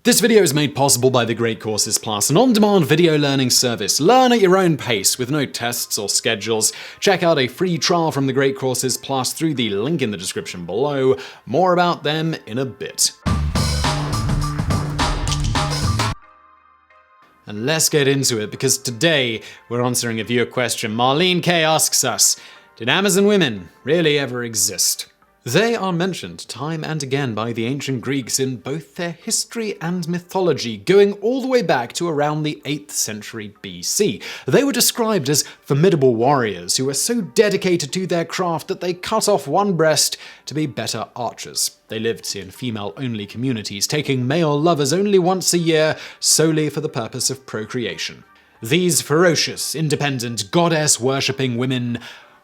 This video is made possible by the Great Courses Plus, an on-demand video learning service. Learn at your own pace with no tests or schedules. Check out a free trial from the Great Courses Plus through the link in the description below. More about them in a bit. And let's get into it, because today we're answering a viewer question. Marlene K asks us, did Amazon women really ever exist? They are mentioned time and again by the ancient Greeks in both their history and mythology, going all the way back to around the 8th century BC. They were described as formidable warriors who were so dedicated to their craft that they cut off one breast to be better archers. They lived in female-only communities, taking male lovers only once a year, solely for the purpose of procreation. These ferocious, independent, goddess-worshipping women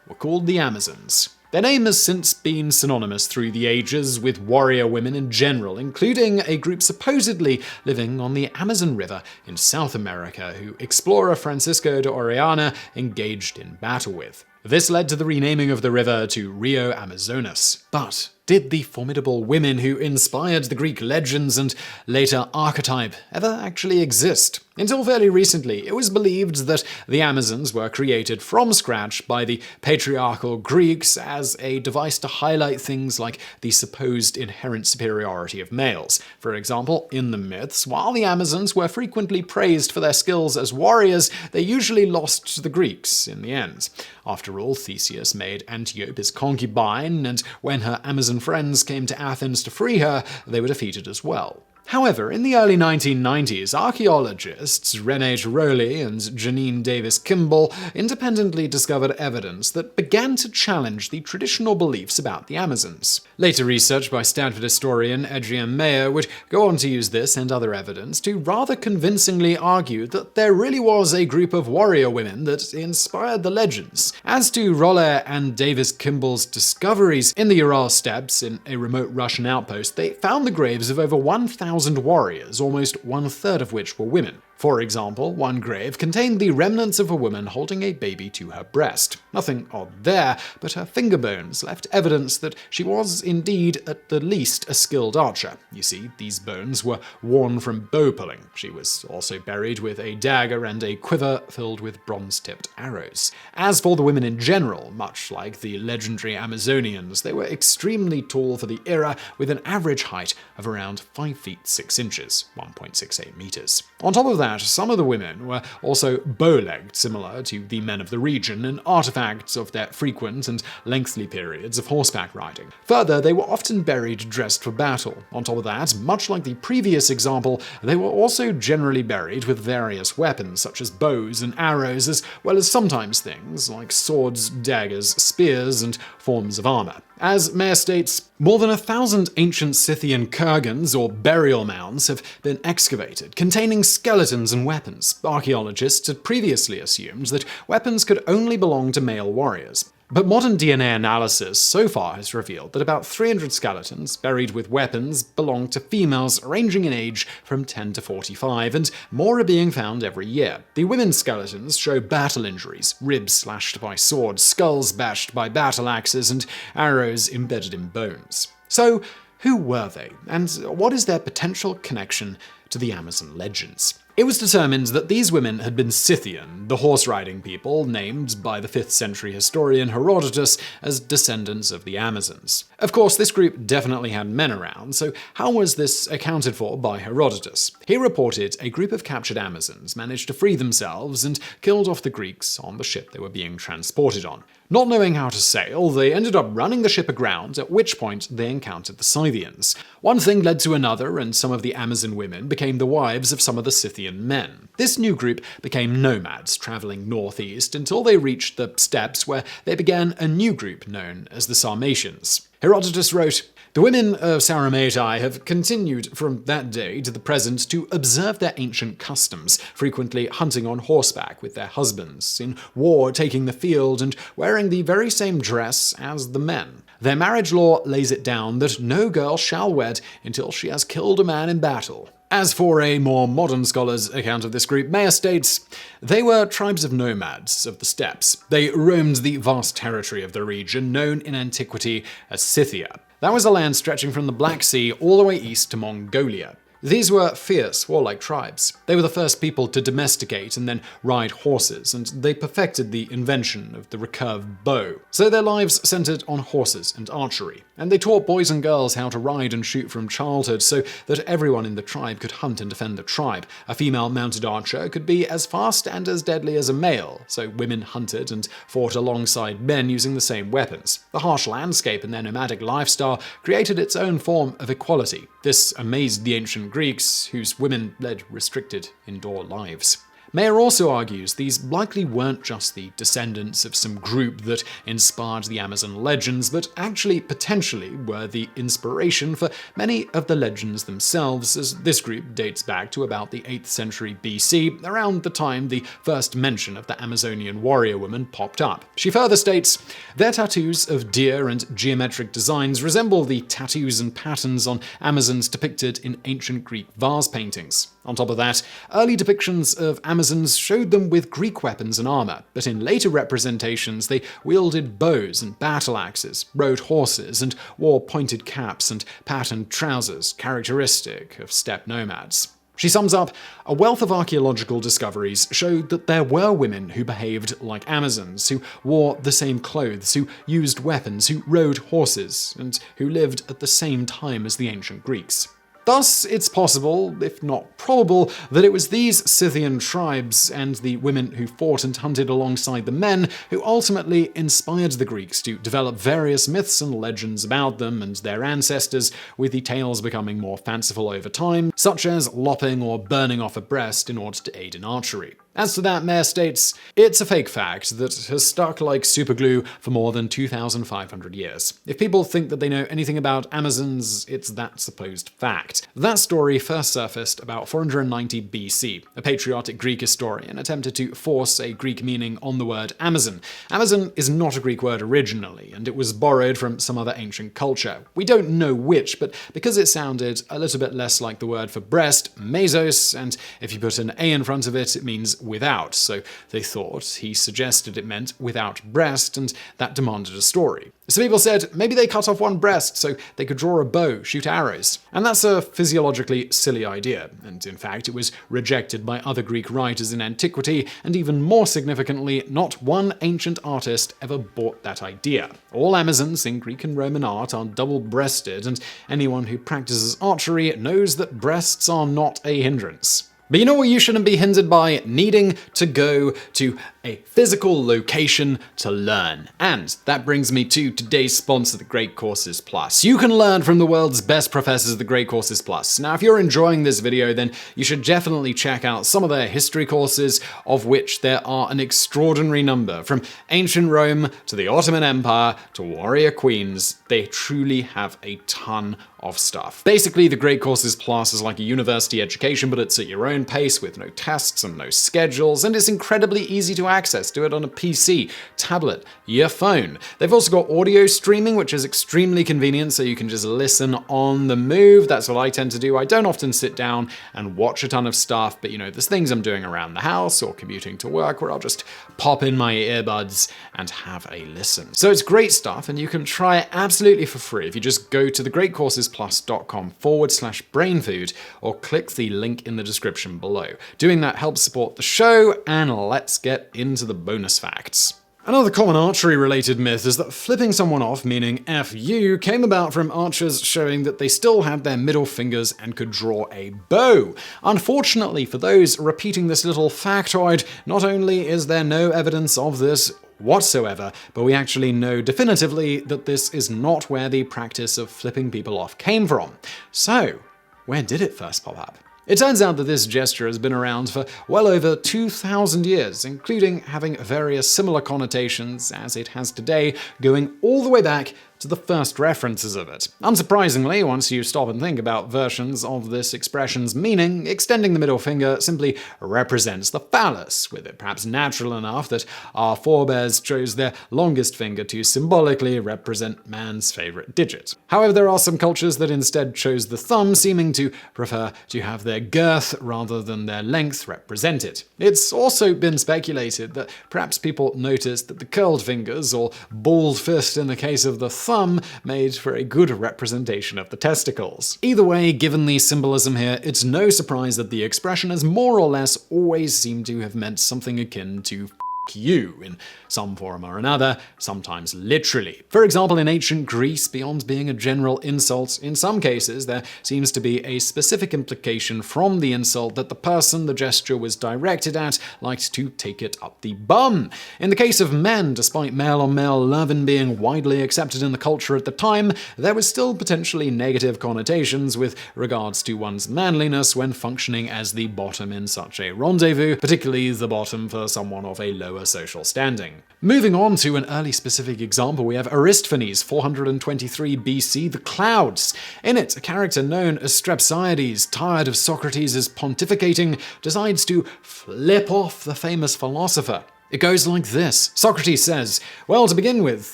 were called the Amazons. Their name has since been synonymous through the ages with warrior women in general, including a group supposedly living on the Amazon River in South America, who explorer Francisco de Orellana engaged in battle with. This led to the renaming of the river to Rio Amazonas. But did the formidable women who inspired the Greek legends and later archetype ever actually exist? Until fairly recently, it was believed that the Amazons were created from scratch by the patriarchal Greeks as a device to highlight things like the supposed inherent superiority of males. For example, in the myths, while the Amazons were frequently praised for their skills as warriors, they usually lost to the Greeks in the end. After all, Theseus made Antiope his concubine, and when her Amazon friends came to Athens to free her, they were defeated as well. However, in the early 1990s, archaeologists René Tiroli and Janine Davis Kimball independently discovered evidence that began to challenge the traditional beliefs about the Amazons. Later research by Stanford historian Adrienne Mayer would go on to use this and other evidence to rather convincingly argue that there really was a group of warrior women that inspired the legends. As to Roller and Davis Kimball's discoveries in the Ural steppes in a remote Russian outpost, they found the graves of over 1,000 warriors, almost one-third of which were women. For example, one grave contained the remnants of a woman holding a baby to her breast. Nothing odd there, but her finger bones left evidence that she was indeed at the least a skilled archer. You see, these bones were worn from bow pulling. She was also buried with a dagger and a quiver filled with bronze-tipped arrows. As for the women in general, much like the legendary Amazonians, they were extremely tall for the era, with an average height of around 5 feet 6 inches, 1.68 meters. On top of that, some of the women were also bow-legged, similar to the men of the region, an artifact of their frequent and lengthy periods of horseback riding. Further, they were often buried dressed for battle. On top of that, much like the previous example, they were also generally buried with various weapons, such as bows and arrows, as well as sometimes things like swords, daggers, spears, and forms of armor. As Mayer states, more than 1,000 ancient Scythian kurgans, or burial mounds, have been excavated, containing skeletons and weapons. Archaeologists had previously assumed that weapons could only belong to male warriors. But modern DNA analysis so far has revealed that about 300 skeletons buried with weapons belong to females ranging in age from 10 to 45, and more are being found every year. The women's skeletons show battle injuries, ribs slashed by swords, skulls bashed by battle axes, and arrows embedded in bones. So, who were they, and what is their potential connection to the Amazon legends? It was determined that these women had been Scythian, the horse-riding people named by the 5th century historian Herodotus as descendants of the Amazons. Of course, this group definitely had men around, so how was this accounted for by Herodotus? He reported a group of captured Amazons managed to free themselves and killed off the Greeks on the ship they were being transported on. Not knowing how to sail, they ended up running the ship aground, at which point they encountered the Scythians. One thing led to another, and some of the Amazon women became the wives of some of the Scythian men. This new group became nomads, traveling northeast until they reached the steppes, where they began a new group known as the Sarmatians. Herodotus wrote, "The women of Sauromatae have continued from that day to the present to observe their ancient customs, frequently hunting on horseback with their husbands, in war taking the field, and wearing the very same dress as the men. Their marriage law lays it down that no girl shall wed until she has killed a man in battle." As for a more modern scholar's account of this group, Mayer states, "They were tribes of nomads of the steppes. They roamed the vast territory of the region known in antiquity as Scythia. That was a land stretching from the Black Sea all the way east to Mongolia. These were fierce, warlike tribes. They were the first people to domesticate and then ride horses, and they perfected the invention of the recurved bow. So their lives centered on horses and archery, and they taught boys and girls how to ride and shoot from childhood so that everyone in the tribe could hunt and defend the tribe. A female mounted archer could be as fast and as deadly as a male, so women hunted and fought alongside men using the same weapons. The harsh landscape and their nomadic lifestyle created its own form of equality. This amazed the ancient Greeks, whose women led restricted indoor lives. Mayer also argues these likely weren't just the descendants of some group that inspired the Amazon legends, but actually potentially were the inspiration for many of the legends themselves, as this group dates back to about the 8th century BC, around the time the first mention of the Amazonian warrior woman popped up. She further states, "Their tattoos of deer and geometric designs resemble the tattoos and patterns on Amazons depicted in ancient Greek vase paintings. On top of that, early depictions of Amazons showed them with Greek weapons and armor, but in later representations they wielded bows and battle axes, rode horses, and wore pointed caps and patterned trousers, characteristic of steppe nomads." She sums up, "A wealth of archaeological discoveries showed that there were women who behaved like Amazons, who wore the same clothes, who used weapons, who rode horses, and who lived at the same time as the ancient Greeks." Thus, it's possible, if not probable, that it was these Scythian tribes and the women who fought and hunted alongside the men who ultimately inspired the Greeks to develop various myths and legends about them and their ancestors, with the tales becoming more fanciful over time, such as lopping or burning off a breast in order to aid in archery. As to that, Mayer states, "It's a fake fact that has stuck like superglue for more than 2,500 years. If people think that they know anything about Amazons, it's that supposed fact." That story first surfaced about 490 BC. A patriotic Greek historian attempted to force a Greek meaning on the word Amazon. Amazon is not a Greek word originally, and it was borrowed from some other ancient culture. We don't know which, but because it sounded a little bit less like the word for breast, mesos, and if you put an A in front of it, it means without, so they thought he suggested it meant without breast, and that demanded a story. So people said maybe they cut off one breast so they could draw a bow, shoot arrows. And that's a physiologically silly idea, and in fact it was rejected by other Greek writers in antiquity, and even more significantly, not one ancient artist ever bought that idea. All Amazons in Greek and Roman art are double-breasted, and anyone who practices archery knows that breasts are not a hindrance. But you know what you shouldn't be hindered by? Needing to go to a physical location to learn. And that brings me to today's sponsor, the Great Courses Plus. You can learn from the world's best professors at the Great Courses Plus. Now, if you're enjoying this video, then you should definitely check out some of their history courses, of which there are an extraordinary number. From ancient Rome to the Ottoman Empire to warrior queens, they truly have a ton of stuff. Basically, the Great Courses Plus is like a university education, but it's at your own pace with no tests and no schedules, and it's incredibly easy to access. Do it on a PC, tablet, your phone. They've also got audio streaming, which is extremely convenient, so you can just listen on the move. That's what I tend to do. I don't often sit down and watch a ton of stuff, but there's things I'm doing around the house or commuting to work where I'll just pop in my earbuds and have a listen. So it's great stuff, and you can try it absolutely for free if you just go to thegreatcoursesplus.com/brainfood or click the link in the description below. Doing that helps support the show, and let's get into the bonus facts. Another common archery-related myth is that flipping someone off, meaning F you, came about from archers showing that they still had their middle fingers and could draw a bow. Unfortunately for those repeating this little factoid, not only is there no evidence of this whatsoever, but we actually know definitively that this is not where the practice of flipping people off came from. So, where did it first pop up? It turns out that this gesture has been around for well over 2,000 years, including having various similar connotations as it has today, going all the way back to the first references of it. Unsurprisingly, once you stop and think about versions of this expression's meaning, extending the middle finger simply represents the phallus, with it perhaps natural enough that our forebears chose their longest finger to symbolically represent man's favorite digit. However, there are some cultures that instead chose the thumb, seeming to prefer to have their girth rather than their length represented. It's also been speculated that perhaps people noticed that the curled fingers, or balled fist in the case of the thumb, thumb made for a good representation of the testicles. Either way, given the symbolism here, it's no surprise that the expression has more or less always seemed to have meant something akin to you in some form or another, sometimes literally. For example, in ancient Greece, beyond being a general insult, in some cases there seems to be a specific implication from the insult that the person the gesture was directed at liked to take it up the bum. In the case of men, despite male-on-male loving being widely accepted in the culture at the time, there was still potentially negative connotations with regards to one's manliness when functioning as the bottom in such a rendezvous, particularly the bottom for someone of a lower social standing. Moving on to an early specific example, we have Aristophanes, 423 BC, The Clouds. In it, a character known as Strepsiades, tired of Socrates' pontificating, decides to flip off the famous philosopher. It goes like this. Socrates says, well, to begin with,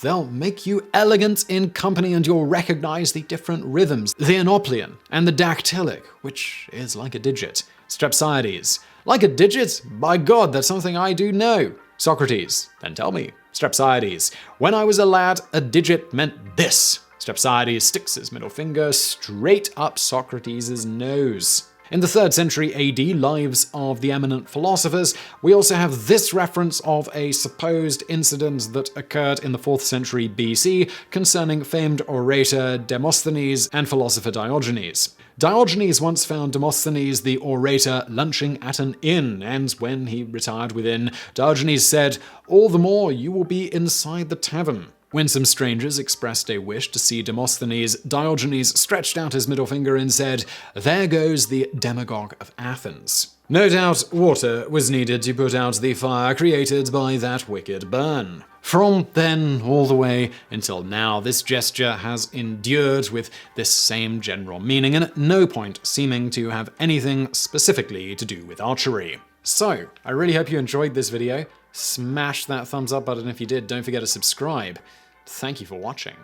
they'll make you elegant in company and you'll recognize the different rhythms, the Enoplian and the dactylic, which is like a digit. Strepsiades, like a digit? By God, that's something I do know. Socrates, then tell me. Strepsiades, when I was a lad, a digit meant this. Strepsiades sticks his middle finger straight up Socrates' nose. In the 3rd century AD, Lives of the Eminent Philosophers, we also have this reference of a supposed incident that occurred in the 4th century BC concerning famed orator Demosthenes and philosopher Diogenes. Diogenes once found Demosthenes the orator lunching at an inn, and when he retired within, Diogenes said, all the more you will be inside the tavern. When some strangers expressed a wish to see Demosthenes, Diogenes stretched out his middle finger and said, there goes the demagogue of Athens. No doubt water was needed to put out the fire created by that wicked burn. From then all the way until now, this gesture has endured with this same general meaning and at no point seeming to have anything specifically to do with archery. So, I really hope you enjoyed this video. Smash that thumbs up button if you did. Don't forget to subscribe. Thank you for watching.